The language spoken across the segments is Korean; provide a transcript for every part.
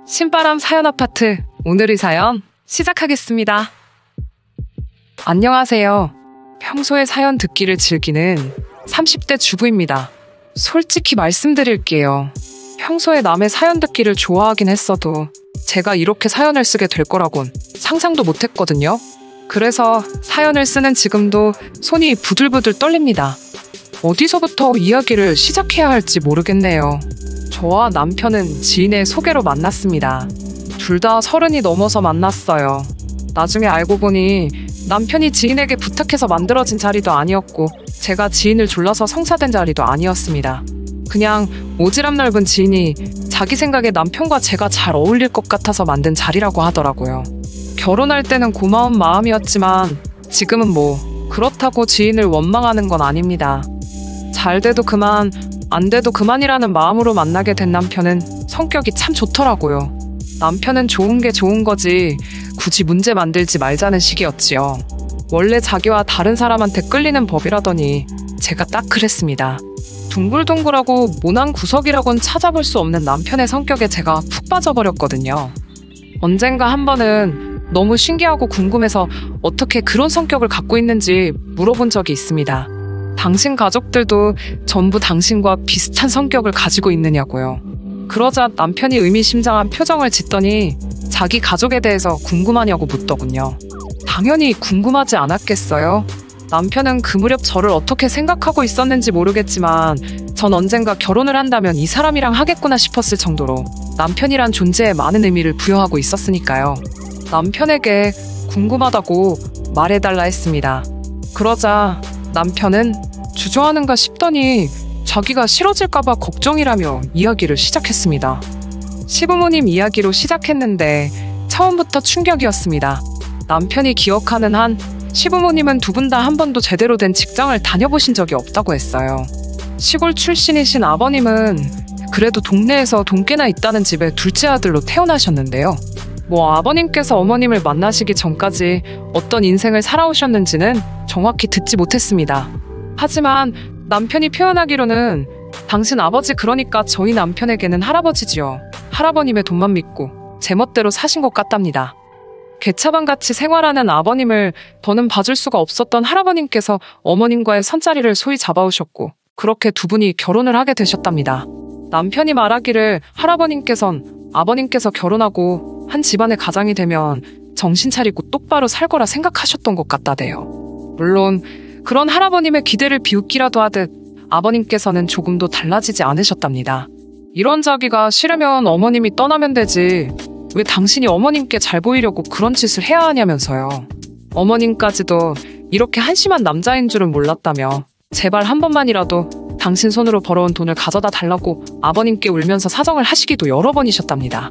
신바람 사연 아파트, 오늘의 사연 시작하겠습니다. 안녕하세요. 평소에 사연 듣기를 즐기는 30대 주부입니다. 솔직히 말씀드릴게요. 평소에 남의 사연 듣기를 좋아하긴 했어도 제가 이렇게 사연을 쓰게 될 거라곤 상상도 못했거든요. 그래서 사연을 쓰는 지금도 손이 부들부들 떨립니다. 어디서부터 이야기를 시작해야 할지 모르겠네요. 저와 남편은 지인의 소개로 만났습니다. 둘 다 30이 넘어서 만났어요. 나중에 알고 보니 남편이 지인에게 부탁해서 만들어진 자리도 아니었고 제가 지인을 졸라서 성사된 자리도 아니었습니다. 그냥 오지랖 넓은 지인이 자기 생각에 남편과 제가 잘 어울릴 것 같아서 만든 자리라고 하더라고요. 결혼할 때는 고마운 마음이었지만 지금은 그렇다고 지인을 원망하는 건 아닙니다. 잘 돼도 그만, 안 돼도 그만이라는 마음으로 만나게 된 남편은 성격이 참 좋더라고요. 남편은 좋은 게 좋은 거지 굳이 문제 만들지 말자는 식이었지요. 원래 자기와 다른 사람한테 끌리는 법이라더니 제가 딱 그랬습니다. 둥글둥글하고 모난 구석이라곤 찾아볼 수 없는 남편의 성격에 제가 푹 빠져버렸거든요. 언젠가 한 번은 너무 신기하고 궁금해서 어떻게 그런 성격을 갖고 있는지 물어본 적이 있습니다. 당신 가족들도 전부 당신과 비슷한 성격을 가지고 있느냐고요. 그러자 남편이 의미심장한 표정을 짓더니 자기 가족에 대해서 궁금하냐고 묻더군요. 당연히 궁금하지 않았겠어요? 남편은 그 무렵 저를 어떻게 생각하고 있었는지 모르겠지만 전 언젠가 결혼을 한다면 이 사람이랑 하겠구나 싶었을 정도로 남편이란 존재에 많은 의미를 부여하고 있었으니까요. 남편에게 궁금하다고 말해달라 했습니다. 그러자 남편은 주저하는가 싶더니 자기가 싫어질까봐 걱정이라며 이야기를 시작했습니다. 시부모님 이야기로 시작했는데 처음부터 충격이었습니다. 남편이 기억하는 한 시부모님은 두 분 다 한 번도 제대로 된 직장을 다녀보신 적이 없다고 했어요. 시골 출신이신 아버님은 그래도 동네에서 돈깨나 있다는 집의 둘째 아들로 태어나셨는데요. 아버님께서 어머님을 만나시기 전까지 어떤 인생을 살아오셨는지는 정확히 듣지 못했습니다. 하지만 남편이 표현하기로는 당신 아버지, 그러니까 저희 남편에게는 할아버지지요. 할아버님의 돈만 믿고 제멋대로 사신 것 같답니다. 개차반같이 생활하는 아버님을 더는 봐줄 수가 없었던 할아버님께서 어머님과의 선자리를 소위 잡아오셨고 그렇게 두 분이 결혼을 하게 되셨답니다. 남편이 말하기를 할아버님께선 아버님께서 결혼하고 한 집안의 가장이 되면 정신 차리고 똑바로 살 거라 생각하셨던 것 같다대요. 물론 그런 할아버님의 기대를 비웃기라도 하듯 아버님께서는 조금도 달라지지 않으셨답니다. 이런 자기가 싫으면 어머님이 떠나면 되지 왜 당신이 어머님께 잘 보이려고 그런 짓을 해야 하냐면서요. 어머님까지도 이렇게 한심한 남자인 줄은 몰랐다며 제발 한 번만이라도 당신 손으로 벌어온 돈을 가져다 달라고 아버님께 울면서 사정을 하시기도 여러 번이셨답니다.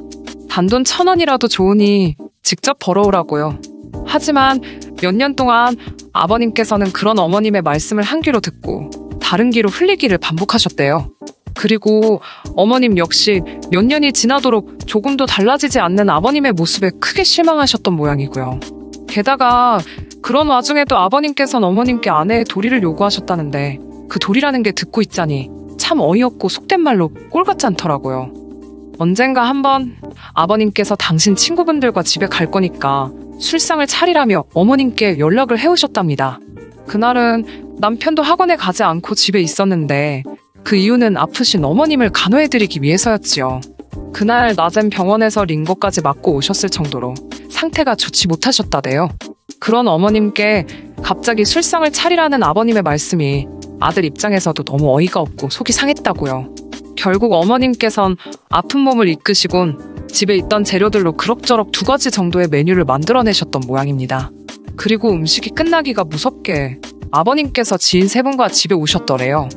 단돈 1,000원이라도 좋으니 직접 벌어오라고요. 하지만 몇 년 동안 아버님께서는 그런 어머님의 말씀을 한 귀로 듣고 다른 귀로 흘리기를 반복하셨대요. 그리고 어머님 역시 몇 년이 지나도록 조금도 달라지지 않는 아버님의 모습에 크게 실망하셨던 모양이고요. 게다가 그런 와중에도 아버님께서는 어머님께 아내의 도리를 요구하셨다는데 그 도리라는 게 듣고 있자니 참 어이없고 속된 말로 꼴같지 않더라고요. 언젠가 한번 아버님께서 당신 친구분들과 집에 갈 거니까 술상을 차리라며 어머님께 연락을 해오셨답니다. 그날은 남편도 학원에 가지 않고 집에 있었는데 그 이유는 아프신 어머님을 간호해드리기 위해서였지요. 그날 낮엔 병원에서 링거까지 맞고 오셨을 정도로 상태가 좋지 못하셨다대요. 그런 어머님께 갑자기 술상을 차리라는 아버님의 말씀이 아들 입장에서도 너무 어이가 없고 속이 상했다고요. 결국 어머님께선 아픈 몸을 이끄시곤 집에 있던 재료들로 그럭저럭 2가지 정도의 메뉴를 만들어내셨던 모양입니다. 그리고 음식이 끝나기가 무섭게 아버님께서 지인 3분과 집에 오셨더래요.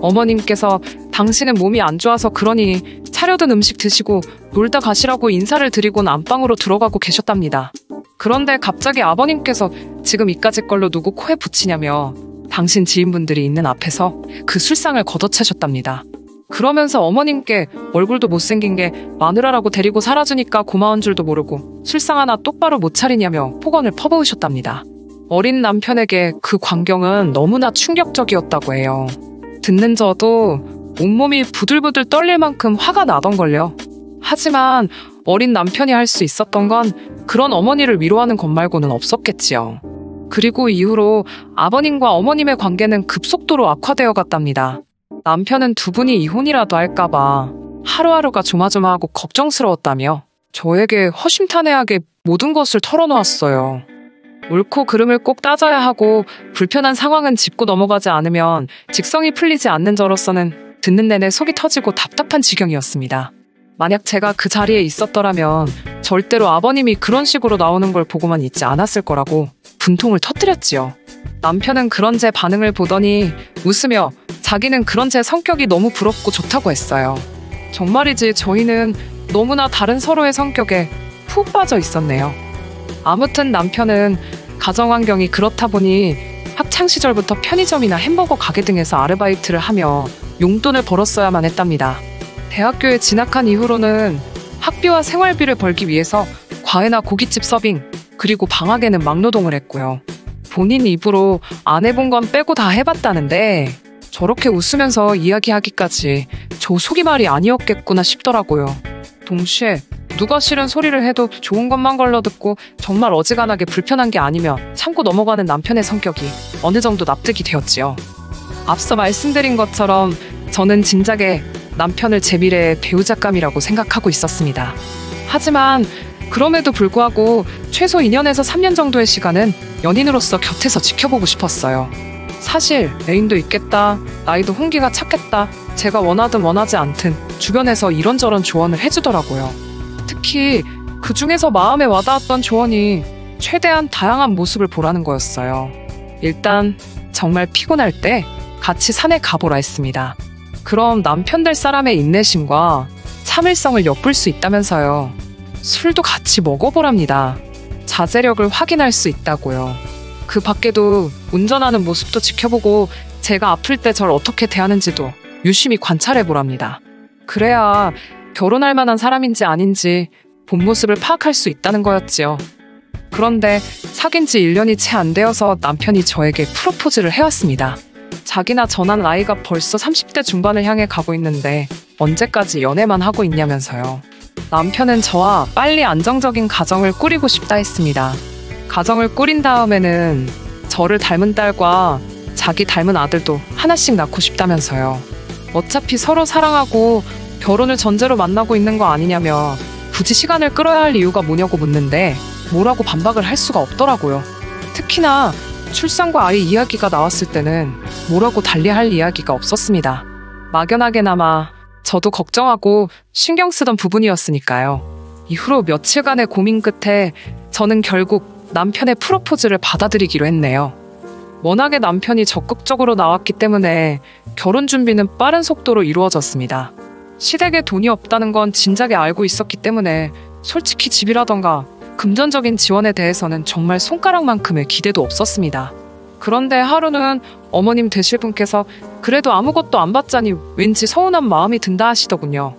어머님께서 당신은 몸이 안 좋아서 그러니 차려둔 음식 드시고 놀다 가시라고 인사를 드리곤 안방으로 들어가고 계셨답니다. 그런데 갑자기 아버님께서 지금 이까짓 걸로 누구 코에 붙이냐며 당신 지인분들이 있는 앞에서 그 술상을 걷어차셨답니다. 그러면서 어머님께 얼굴도 못생긴 게 마누라라고 데리고 살아주니까 고마운 줄도 모르고 술상 하나 똑바로 못 차리냐며 폭언을 퍼부으셨답니다. 어린 남편에게 그 광경은 너무나 충격적이었다고 해요. 듣는 저도 온몸이 부들부들 떨릴 만큼 화가 나던걸요. 하지만 어린 남편이 할 수 있었던 건 그런 어머니를 위로하는 것 말고는 없었겠지요. 그리고 이후로 아버님과 어머님의 관계는 급속도로 악화되어 갔답니다. 남편은 두 분이 이혼이라도 할까봐 하루하루가 조마조마하고 걱정스러웠다며 저에게 허심탄회하게 모든 것을 털어놓았어요. 옳고 그름을 꼭 따져야 하고 불편한 상황은 짚고 넘어가지 않으면 직성이 풀리지 않는 저로서는 듣는 내내 속이 터지고 답답한 지경이었습니다. 만약 제가 그 자리에 있었더라면 절대로 아버님이 그런 식으로 나오는 걸 보고만 있지 않았을 거라고 분통을 터뜨렸지요. 남편은 그런 제 반응을 보더니 웃으며 자기는 그런 제 성격이 너무 부럽고 좋다고 했어요. 정말이지 저희는 너무나 다른 서로의 성격에 푹 빠져 있었네요. 아무튼 남편은 가정환경이 그렇다 보니 학창시절부터 편의점이나 햄버거 가게 등에서 아르바이트를 하며 용돈을 벌었어야만 했답니다. 대학교에 진학한 이후로는 학비와 생활비를 벌기 위해서 과외나 고깃집 서빙, 그리고 방학에는 막노동을 했고요. 본인 입으로 안 해본 건 빼고 다 해봤다는데 저렇게 웃으면서 이야기하기까지 저 속이말이 아니었겠구나 싶더라고요. 동시에 누가 싫은 소리를 해도 좋은 것만 걸러듣고 정말 어지간하게 불편한 게 아니면 참고 넘어가는 남편의 성격이 어느 정도 납득이 되었지요. 앞서 말씀드린 것처럼 저는 진작에 남편을 제 미래의 배우자감이라고 생각하고 있었습니다. 하지만 그럼에도 불구하고 최소 2년에서 3년 정도의 시간은 연인으로서 곁에서 지켜보고 싶었어요. 사실 애인도 있겠다, 나이도 홍기가 찼겠다, 제가 원하든 원하지 않든 주변에서 이런저런 조언을 해주더라고요. 특히 그 중에서 마음에 와닿았던 조언이 최대한 다양한 모습을 보라는 거였어요. 일단 정말 피곤할 때 같이 산에 가보라 했습니다. 그럼 남편 될 사람의 인내심과 참을성을 엿볼 수 있다면서요. 술도 같이 먹어보랍니다. 자제력을 확인할 수 있다고요. 그 밖에도 운전하는 모습도 지켜보고 제가 아플 때 절 어떻게 대하는지도 유심히 관찰해보랍니다. 그래야 결혼할 만한 사람인지 아닌지 본 모습을 파악할 수 있다는 거였지요. 그런데 사귄 지 1년이 채 안 되어서 남편이 저에게 프로포즈를 해왔습니다. 자기나 저나 나이가 벌써 30대 중반을 향해 가고 있는데 언제까지 연애만 하고 있냐면서요. 남편은 저와 빨리 안정적인 가정을 꾸리고 싶다 했습니다. 가정을 꾸린 다음에는 저를 닮은 딸과 자기 닮은 아들도 하나씩 낳고 싶다면서요. 어차피 서로 사랑하고 결혼을 전제로 만나고 있는 거 아니냐며 굳이 시간을 끌어야 할 이유가 뭐냐고 묻는데 뭐라고 반박을 할 수가 없더라고요. 특히나 출산과 아이 이야기가 나왔을 때는 뭐라고 달리할 이야기가 없었습니다. 막연하게나마 저도 걱정하고 신경 쓰던 부분이었으니까요. 이후로 며칠간의 고민 끝에 저는 결국 남편의 프로포즈를 받아들이기로 했네요. 워낙에 남편이 적극적으로 나왔기 때문에 결혼 준비는 빠른 속도로 이루어졌습니다. 시댁에 돈이 없다는 건 진작에 알고 있었기 때문에 솔직히 집이라던가 금전적인 지원에 대해서는 정말 손가락만큼의 기대도 없었습니다. 그런데 하루는 어머님 되실 분께서 그래도 아무것도 안 받자니 왠지 서운한 마음이 든다 하시더군요.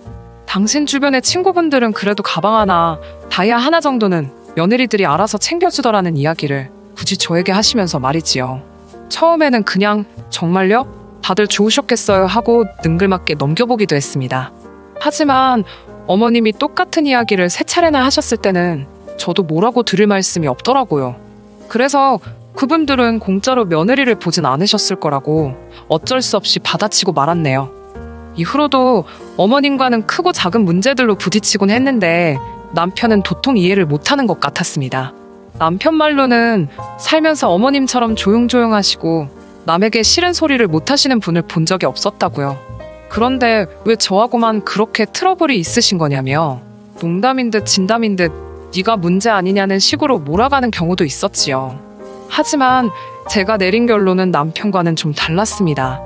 당신 주변의 친구분들은 그래도 가방 하나, 다이아 하나 정도는 며느리들이 알아서 챙겨주더라는 이야기를 굳이 저에게 하시면서 말이지요. 처음에는 그냥 정말요? 다들 좋으셨겠어요 하고 능글맞게 넘겨보기도 했습니다. 하지만 어머님이 똑같은 이야기를 3차례나 하셨을 때는 저도 뭐라고 들을 말씀이 없더라고요. 그래서 그분들은 공짜로 며느리를 보진 않으셨을 거라고 어쩔 수 없이 받아치고 말았네요. 이후로도 어머님과는 크고 작은 문제들로 부딪히곤 했는데 남편은 도통 이해를 못하는 것 같았습니다. 남편 말로는 살면서 어머님처럼 조용조용하시고 남에게 싫은 소리를 못하시는 분을 본 적이 없었다고요. 그런데 왜 저하고만 그렇게 트러블이 있으신 거냐며 농담인 듯 진담인 듯 네가 문제 아니냐는 식으로 몰아가는 경우도 있었지요. 하지만 제가 내린 결론은 남편과는 좀 달랐습니다.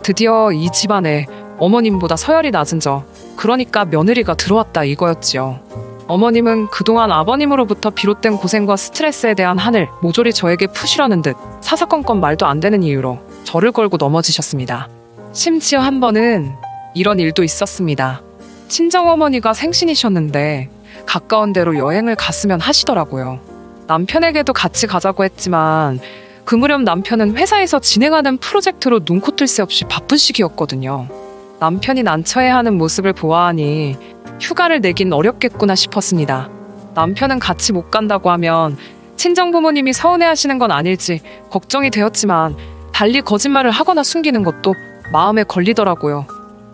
드디어 이 집안에 어머님보다 서열이 낮은 저, 그러니까 며느리가 들어왔다 이거였지요. 어머님은 그동안 아버님으로부터 비롯된 고생과 스트레스에 대한 한을 모조리 저에게 푸시려는 듯 사사건건 말도 안 되는 이유로 저를 걸고 넘어지셨습니다. 심지어 한 번은 이런 일도 있었습니다. 친정어머니가 생신이셨는데 가까운 데로 여행을 갔으면 하시더라고요. 남편에게도 같이 가자고 했지만 그 무렵 남편은 회사에서 진행하는 프로젝트로 눈코 뜰 새 없이 바쁜 시기였거든요. 남편이 난처해하는 모습을 보아하니 휴가를 내긴 어렵겠구나 싶었습니다. 남편은 같이 못 간다고 하면 친정부모님이 서운해하시는 건 아닐지 걱정이 되었지만 달리 거짓말을 하거나 숨기는 것도 마음에 걸리더라고요.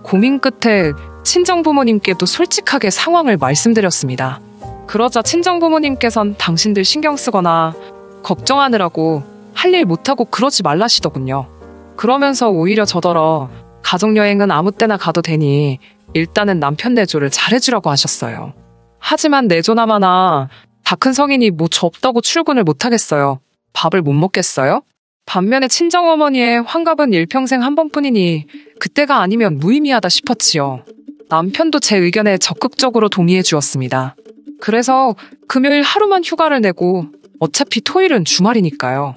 고민 끝에 친정부모님께도 솔직하게 상황을 말씀드렸습니다. 그러자 친정부모님께선 당신들 신경 쓰거나 걱정하느라고 할 일 못하고 그러지 말라시더군요. 그러면서 오히려 저더러 가족여행은 아무 때나 가도 되니 일단은 남편 내조를 잘해주라고 하셨어요. 하지만 내조나마나 다 큰 성인이 뭐 저 없다고 출근을 못하겠어요. 밥을 못 먹겠어요? 반면에 친정어머니의 환갑은 일평생 한 번뿐이니 그때가 아니면 무의미하다 싶었지요. 남편도 제 의견에 적극적으로 동의해 주었습니다. 그래서 금요일 하루만 휴가를 내고 어차피 토요일은 주말이니까요.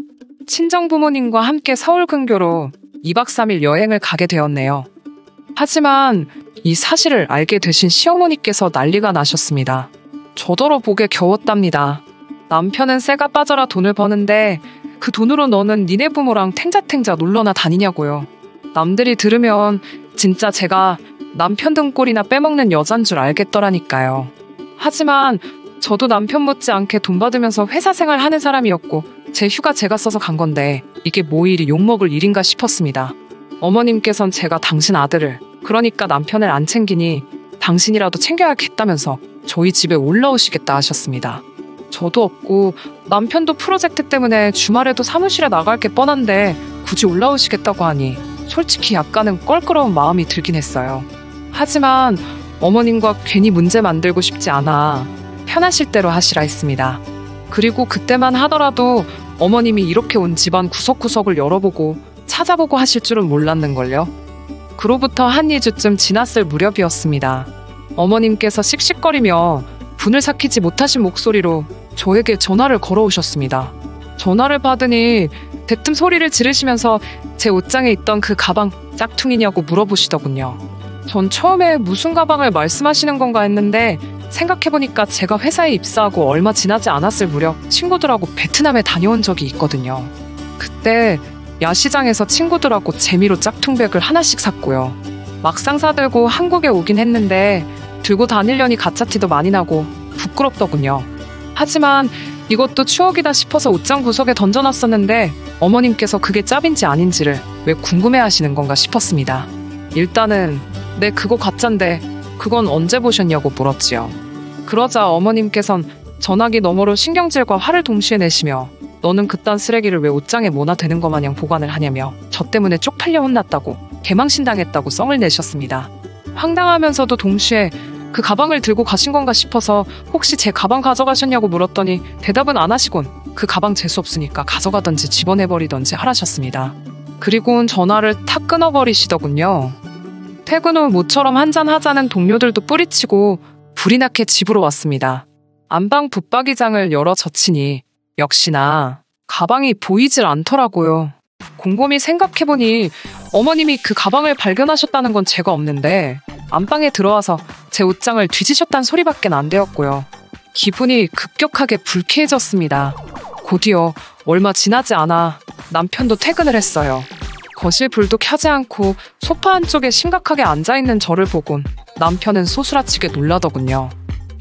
친정부모님과 함께 서울 근교로 2박 3일 여행을 가게 되었네요. 하지만 이 사실을 알게 되신 시어머니께서 난리가 나셨습니다. 저더러 복에 겨웠답니다. 남편은 쇠가 빠져라 돈을 버는데 그 돈으로 너는 니네 부모랑 탱자탱자 놀러나 다니냐고요. 남들이 들으면 진짜 제가 남편 등골이나 빼먹는 여잔 줄 알겠더라니까요. 하지만 저도 남편 못지않게 돈 받으면서 회사 생활 하는 사람이었고 제 휴가 제가 써서 간 건데 이게 뭐 이리 욕먹을 일인가 싶었습니다. 어머님께선 제가 당신 아들을, 그러니까 남편을 안 챙기니 당신이라도 챙겨야겠다면서 저희 집에 올라오시겠다 하셨습니다. 저도 없고 남편도 프로젝트 때문에 주말에도 사무실에 나갈 게 뻔한데 굳이 올라오시겠다고 하니 솔직히 약간은 껄끄러운 마음이 들긴 했어요. 하지만 어머님과 괜히 문제 만들고 싶지 않아 편하실 대로 하시라 했습니다. 그리고 그때만 하더라도 어머님이 이렇게 온 집안 구석구석을 열어보고 찾아보고 하실 줄은 몰랐는걸요. 그로부터 한 2주쯤 지났을 무렵이었습니다. 어머님께서 씩씩거리며 분을 삭히지 못하신 목소리로 저에게 전화를 걸어오셨습니다. 전화를 받으니 대뜸 소리를 지르시면서 제 옷장에 있던 그 가방 짝퉁이냐고 물어보시더군요. 전 처음에 무슨 가방을 말씀하시는 건가 했는데 생각해보니까 제가 회사에 입사하고 얼마 지나지 않았을 무렵 친구들하고 베트남에 다녀온 적이 있거든요. 그때 야시장에서 친구들하고 재미로 짝퉁백을 하나씩 샀고요. 막상 사들고 한국에 오긴 했는데 들고 다니려니 가짜티도 많이 나고 부끄럽더군요. 하지만 이것도 추억이다 싶어서 옷장 구석에 던져놨었는데 어머님께서 그게 짭인지 아닌지를 왜 궁금해하시는 건가 싶었습니다. 일단은 네 그거 가짠데 그건 언제 보셨냐고 물었지요. 그러자 어머님께선 전화기 너머로 신경질과 화를 동시에 내시며 너는 그딴 쓰레기를 왜 옷장에 모나 되는 것 마냥 보관을 하냐며 저 때문에 쪽팔려 혼났다고 개망신당했다고 썽을 내셨습니다. 황당하면서도 동시에 그 가방을 들고 가신 건가 싶어서 혹시 제 가방 가져가셨냐고 물었더니 대답은 안 하시곤 그 가방 재수없으니까 가져가던지 집어내버리던지 하라셨습니다. 그리고는 전화를 탁 끊어버리시더군요. 퇴근 후 모처럼 한잔하자는 동료들도 뿌리치고 불이 나게 집으로 왔습니다. 안방 붙박이장을 열어 젖히니 역시나 가방이 보이질 않더라고요. 곰곰이 생각해보니 어머님이 그 가방을 발견하셨다는 건 제가 없는데 안방에 들어와서 제 옷장을 뒤지셨다는 소리밖에 안 되었고요. 기분이 급격하게 불쾌해졌습니다. 곧이어 얼마 지나지 않아 남편도 퇴근을 했어요. 거실 불도 켜지 않고 소파 한쪽에 심각하게 앉아있는 저를 보곤 남편은 소스라치게 놀라더군요.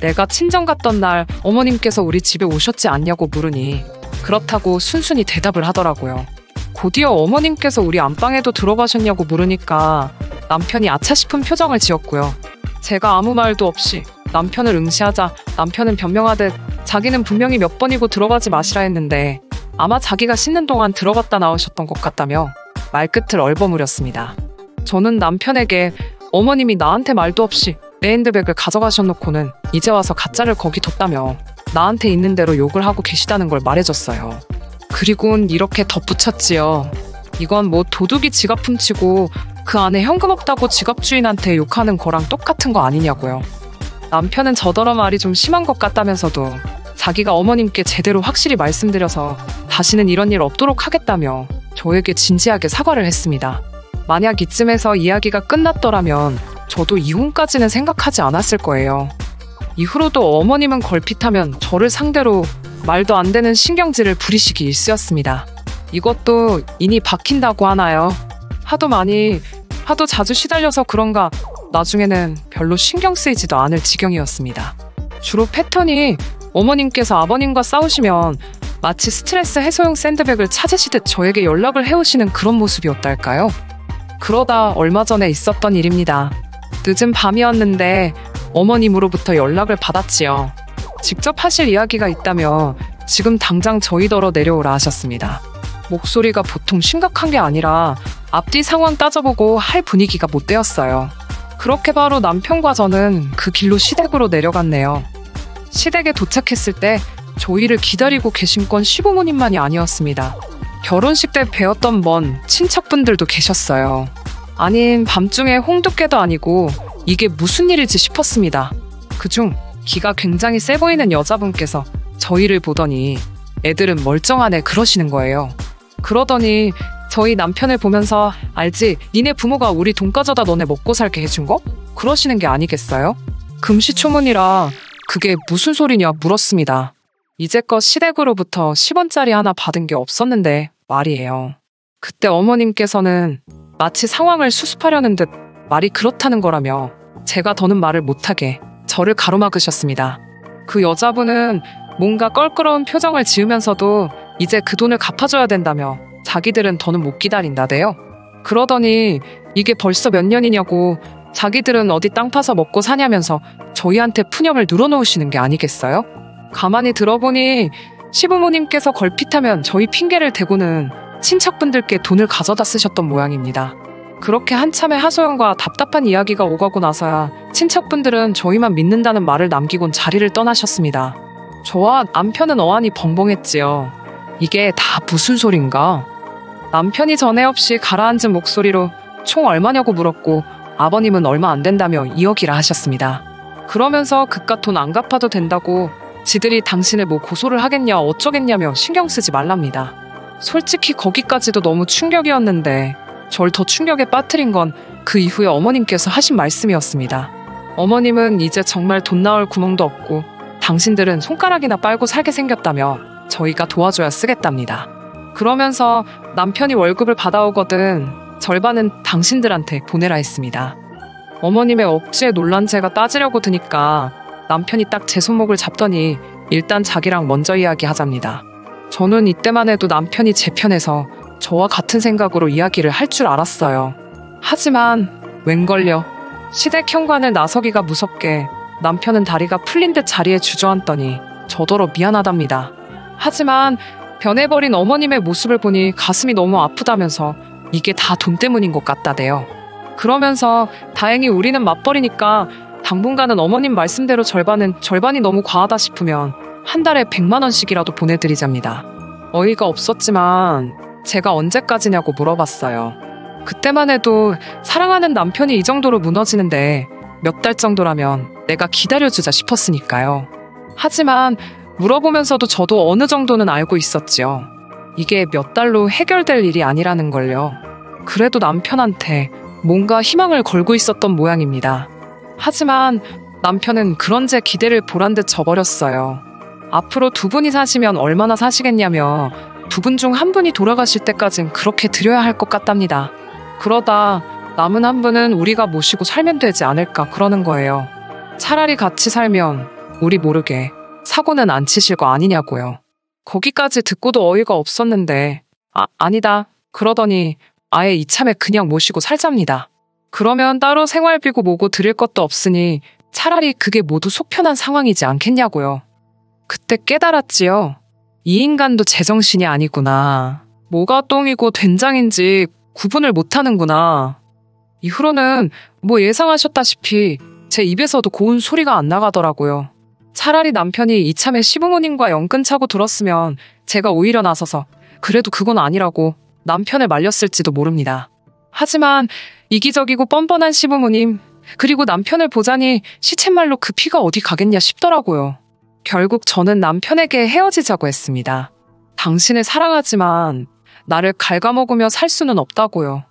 내가 친정 갔던 날 어머님께서 우리 집에 오셨지 않냐고 물으니 그렇다고 순순히 대답을 하더라고요. 곧이어 어머님께서 우리 안방에도 들어가셨냐고 물으니까 남편이 아차 싶은 표정을 지었고요. 제가 아무 말도 없이 남편을 응시하자 남편은 변명하듯 자기는 분명히 몇 번이고 들어가지 마시라 했는데 아마 자기가 씻는 동안 들어갔다 나오셨던 것 같다며 말끝을 얼버무렸습니다. 저는 남편에게 어머님이 나한테 말도 없이 내 핸드백을 가져가셔놓고는 이제 와서 가짜를 거기 뒀다며 나한테 있는 대로 욕을 하고 계시다는 걸 말해줬어요. 그리고는 이렇게 덧붙였지요. 이건 뭐 도둑이 지갑 훔치고 그 안에 현금 없다고 지갑 주인한테 욕하는 거랑 똑같은 거 아니냐고요. 남편은 저더러 말이 좀 심한 것 같다면서도 자기가 어머님께 제대로 확실히 말씀드려서 다시는 이런 일 없도록 하겠다며 저에게 진지하게 사과를 했습니다. 만약 이쯤에서 이야기가 끝났더라면 저도 이혼까지는 생각하지 않았을 거예요. 이후로도 어머님은 걸핏하면 저를 상대로 말도 안 되는 신경질을 부리시기 일쑤였습니다. 이것도 인이 박힌다고 하나요? 하도 자주 시달려서 그런가 나중에는 별로 신경 쓰이지도 않을 지경이었습니다. 주로 패턴이 어머님께서 아버님과 싸우시면 마치 스트레스 해소용 샌드백을 찾으시듯 저에게 연락을 해오시는 그런 모습이었달까요? 그러다 얼마 전에 있었던 일입니다. 늦은 밤이었는데 어머님으로부터 연락을 받았지요. 직접 하실 이야기가 있다며 지금 당장 저희더러 내려오라 하셨습니다. 목소리가 보통 심각한 게 아니라 앞뒤 상황 따져보고 할 분위기가 못 되었어요. 그렇게 바로 남편과 저는 그 길로 시댁으로 내려갔네요. 시댁에 도착했을 때 저희를 기다리고 계신 건 시부모님만이 아니었습니다. 결혼식 때 뵈었던 먼 친척분들도 계셨어요. 아닌 밤중에 홍두깨도 아니고 이게 무슨 일일지 싶었습니다. 그중 기가 굉장히 세 보이는 여자분께서 저희를 보더니 애들은 멀쩡하네 그러시는 거예요. 그러더니 저희 남편을 보면서 알지? 니네 부모가 우리 돈 가져다 너네 먹고 살게 해준 거? 그러시는 게 아니겠어요? 금시초문이라 그게 무슨 소리냐 물었습니다. 이제껏 시댁으로부터 10원짜리 하나 받은 게 없었는데 말이에요. 그때 어머님께서는 마치 상황을 수습하려는 듯 말이 그렇다는 거라며 제가 더는 말을 못하게 저를 가로막으셨습니다. 그 여자분은 뭔가 껄끄러운 표정을 지으면서도 이제 그 돈을 갚아줘야 된다며 자기들은 더는 못 기다린다대요. 그러더니 이게 벌써 몇 년이냐고 자기들은 어디 땅 파서 먹고 사냐면서 저희한테 푸념을 늘어놓으시는 게 아니겠어요? 가만히 들어보니 시부모님께서 걸핏하면 저희 핑계를 대고는 친척분들께 돈을 가져다 쓰셨던 모양입니다. 그렇게 한참의 하소연과 답답한 이야기가 오가고 나서야 친척분들은 저희만 믿는다는 말을 남기곤 자리를 떠나셨습니다. 저와 남편은 어안이 벙벙했지요. 이게 다 무슨 소린가? 남편이 전에 없이 가라앉은 목소리로 총 얼마냐고 물었고 아버님은 얼마 안 된다며 2억이라 하셨습니다. 그러면서 그깟 돈 안 갚아도 된다고 지들이 당신을 뭐 고소를 하겠냐 어쩌겠냐며 신경 쓰지 말랍니다. 솔직히 거기까지도 너무 충격이었는데 절 더 충격에 빠뜨린 건 그 이후에 어머님께서 하신 말씀이었습니다. 어머님은 이제 정말 돈 나올 구멍도 없고 당신들은 손가락이나 빨고 살게 생겼다며 저희가 도와줘야 쓰겠답니다. 그러면서 남편이 월급을 받아오거든 절반은 당신들한테 보내라 했습니다. 어머님의 억지에 놀란 제가 따지려고 드니까 남편이 딱 제 손목을 잡더니 일단 자기랑 먼저 이야기하잡니다. 저는 이때만 해도 남편이 제 편에서 저와 같은 생각으로 이야기를 할 줄 알았어요. 하지만 웬걸요. 시댁 현관을 나서기가 무섭게 남편은 다리가 풀린 듯 자리에 주저앉더니 저더러 미안하답니다. 하지만 변해버린 어머님의 모습을 보니 가슴이 너무 아프다면서 이게 다 돈 때문인 것 같다대요. 그러면서 다행히 우리는 맞벌이니까 당분간은 어머님 말씀대로 절반이 너무 과하다 싶으면 한 달에 100만 원씩이라도 보내드리잡니다. 어이가 없었지만 제가 언제까지냐고 물어봤어요. 그때만 해도 사랑하는 남편이 이 정도로 무너지는데 몇 달 정도라면 내가 기다려주자 싶었으니까요. 하지만 물어보면서도 저도 어느 정도는 알고 있었지요. 이게 몇 달로 해결될 일이 아니라는 걸요. 그래도 남편한테 뭔가 희망을 걸고 있었던 모양입니다. 하지만 남편은 그런 제 기대를 보란 듯 져버렸어요. 앞으로 두 분이 사시면 얼마나 사시겠냐며 두 분 중 한 분이 돌아가실 때까진 그렇게 드려야 할 것 같답니다. 그러다 남은 한 분은 우리가 모시고 살면 되지 않을까 그러는 거예요. 차라리 같이 살면 우리 모르게 사고는 안 치실 거 아니냐고요. 거기까지 듣고도 어이가 없었는데 아니다 그러더니 아예 이참에 그냥 모시고 살잡니다. 그러면 따로 생활비고 뭐고 드릴 것도 없으니 차라리 그게 모두 속 편한 상황이지 않겠냐고요. 그때 깨달았지요. 이 인간도 제정신이 아니구나. 뭐가 똥이고 된장인지 구분을 못하는구나. 이후로는 뭐 예상하셨다시피 제 입에서도 고운 소리가 안 나가더라고요. 차라리 남편이 이참에 시부모님과 연 끊자고 들었으면 제가 오히려 나서서 그래도 그건 아니라고 남편을 말렸을지도 모릅니다. 하지만 이기적이고 뻔뻔한 시부모님 그리고 남편을 보자니 시쳇말로 그 피가 어디 가겠냐 싶더라고요. 결국 저는 남편에게 헤어지자고 했습니다. 당신을 사랑하지만 나를 갉아먹으며 살 수는 없다고요.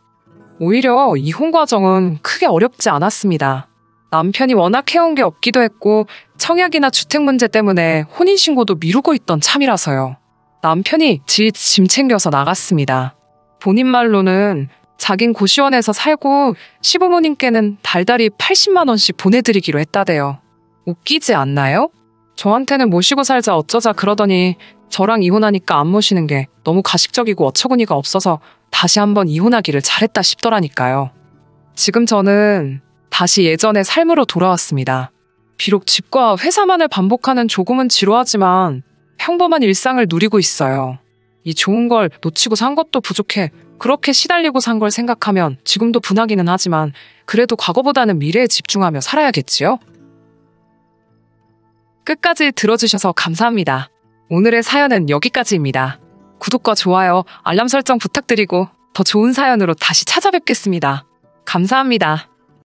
오히려 이혼 과정은 크게 어렵지 않았습니다. 남편이 워낙 해온 게 없기도 했고 청약이나 주택 문제 때문에 혼인신고도 미루고 있던 참이라서요. 남편이 짐 챙겨서 나갔습니다. 본인 말로는 자긴 고시원에서 살고 시부모님께는 달달이 80만 원씩 보내드리기로 했다대요. 웃기지 않나요? 저한테는 모시고 살자 어쩌자 그러더니 저랑 이혼하니까 안 모시는 게 너무 가식적이고 어처구니가 없어서 다시 한번 이혼하기를 잘했다 싶더라니까요. 지금 저는 다시 예전의 삶으로 돌아왔습니다. 비록 집과 회사만을 반복하는 조금은 지루하지만 평범한 일상을 누리고 있어요. 이 좋은 걸 놓치고 산 것도 부족해 그렇게 시달리고 산 걸 생각하면 지금도 분하기는 하지만 그래도 과거보다는 미래에 집중하며 살아야겠지요? 끝까지 들어주셔서 감사합니다. 오늘의 사연은 여기까지입니다. 구독과 좋아요, 알람 설정 부탁드리고 더 좋은 사연으로 다시 찾아뵙겠습니다. 감사합니다.